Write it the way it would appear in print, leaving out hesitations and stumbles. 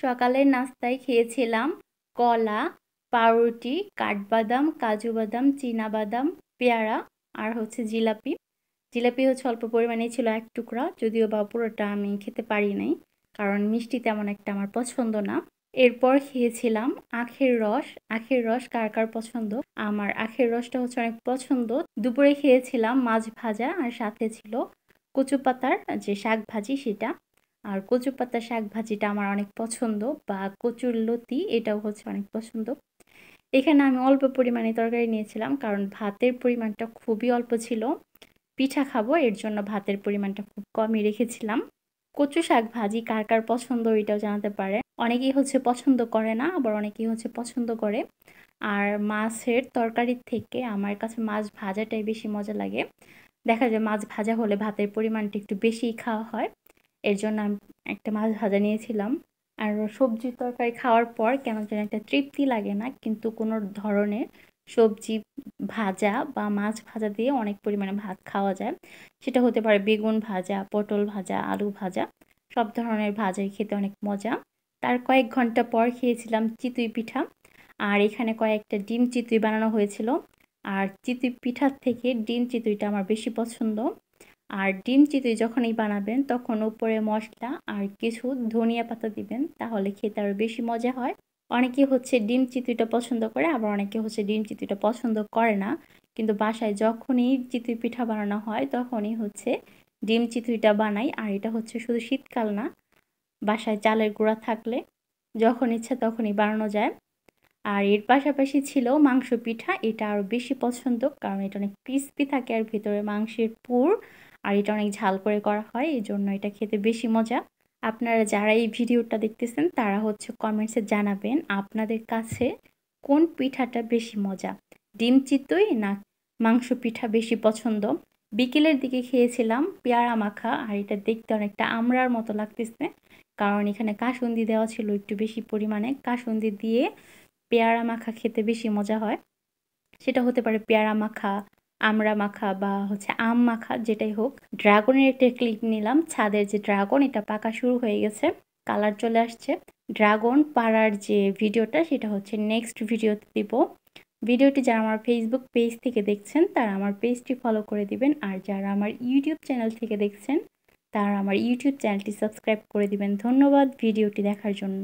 সকালের নাস্তায় খেয়েছিলাম কলা, পাউরুটি, কাঠবাদাম, কাজু বাদাম, চীনা বাদাম, পেয়ারা আর হচ্ছে জিলাপি। জিলাপি হচ্ছে অল্প পরিমাণেই ছিল ১ টুকরা, যদিও বা পুরোটা আমি খেতে পারি নাই, কারণ মিষ্টি তেমন একটা আমার পছন্দ না। এরপর খেয়েছিলাম আখের রস। আখের রস কার কার পছন্দ? আমার আখের রসটা হচ্ছে অনেক পছন্দ। দুপুরে খেয়েছিলাম মাছ ভাজা আর সাথে ছিল কচু পাতার যে শাক ভাজি সেটা। আর কচু পাতার শাক ভাজিটা আমার অনেক পছন্দ, বা কচুর লতি এটাও হচ্ছে অনেক পছন্দ। এখানে আমি অল্প পরিমাণে তরকারি নিয়েছিলাম, কারণ ভাতের পরিমাণটা খুবই অল্প ছিল। পিঠা খাবো, এর জন্য ভাতের পরিমাণটা খুব কমই রেখেছিলাম। কচু শাক ভাজি কার কার পছন্দ এটাও জানাতে পারে। অনেকেই হচ্ছে পছন্দ করে না, আবার অনেকেই হচ্ছে পছন্দ করে। আর মাছের তরকারির থেকে আমার কাছে মাছ ভাজাটাই বেশি মজা লাগে। দেখা যায় মাছ ভাজা হলে ভাতের পরিমাণটা একটু বেশিই খাওয়া হয়। এর জন্য আমি একটা মাছ ভাজা নিয়েছিলাম। আর সবজি তরকারি খাওয়ার পর কেন যেন একটা তৃপ্তি লাগে না, কিন্তু কোনো ধরনের সবজি ভাজা বা মাছ ভাজা দিয়ে অনেক পরিমাণে ভাত খাওয়া যায়। সেটা হতে পারে বেগুন ভাজা, পটল ভাজা, আলু ভাজা, সব ধরনের ভাজাই খেতে অনেক মজা। তার কয়েক ঘন্টা পর খেয়েছিলাম চিতই পিঠা। আর এখানে কয়েকটা ডিম চিতই বানানো হয়েছিল। আর চিতই পিঠার থেকে ডিম চিতইটা আমার বেশি পছন্দ। আর ডিম চিতই যখনই বানাবেন তখন উপরে মশলা আর কিছু ধনিয়া পাতা দিবেন, তাহলে খেতে আরো বেশি মজা হয়। অনেকে হচ্ছে ডিম চিতইটা পছন্দ করে, আবার অনেকে হচ্ছে ডিম চিতইটা পছন্দ করে না। কিন্তু বাসায় যখনই চিতই পিঠা বানানো হয় তখনই হচ্ছে ডিম চিতইটা বানাই। আর এটা হচ্ছে শুধু শীতকাল না, বাসায় চালের গুঁড়া থাকলে যখন ইচ্ছা তখনই বানানো যায়। আর এর পাশাপাশি ছিল মাংস পিঠা। এটা আরো বেশি পছন্দ, কারণ এটা অনেক ক্রিস্পি থাকে আর ভেতরে মাংসের পুর। আর এটা অনেক ঝাল করে করা হয়, এই জন্য এটা খেতে বেশি মজা। আপনারা যারা এই ভিডিওটা দেখতেছেন তারা হচ্ছে কমেন্টসে জানাবেন আপনাদের কাছে কোন পিঠাটা বেশি মজা, ডিম চিতই না মাংস পিঠা বেশি পছন্দ। বিকেলের দিকে খেয়েছিলাম পেয়ারা মাখা, আর এটা দেখতে অনেকটা আমড়ার মতো লাগতেছে, কারণ এখানে কাসুন্দি দেওয়া ছিল একটু বেশি পরিমাণে। কাসুন্দি দিয়ে পেয়ারা মাখা খেতে বেশি মজা হয়। সেটা হতে পারে পেয়ারা মাখা, আমড়া মাখা, বা হচ্ছে আম মাখা, যেটাই হোক। ড্রাগনের একটা ক্লিপ নিলাম। ছাদের যে ড্রাগন এটা পাকা শুরু হয়ে গেছে, কালার চলে আসছে। ড্রাগন পাড়ার যে ভিডিওটা সেটা হচ্ছে নেক্সট ভিডিওতে দিব। ভিডিওটি যারা আমার ফেসবুক পেজ থেকে দেখছেন তারা আমার পেজটি ফলো করে দিবেন, আর যারা আমার ইউটিউব চ্যানেল থেকে দেখছেন তারা আমার ইউটিউব চ্যানেলটি সাবস্ক্রাইব করে দিবেন। ধন্যবাদ ভিডিওটি দেখার জন্য।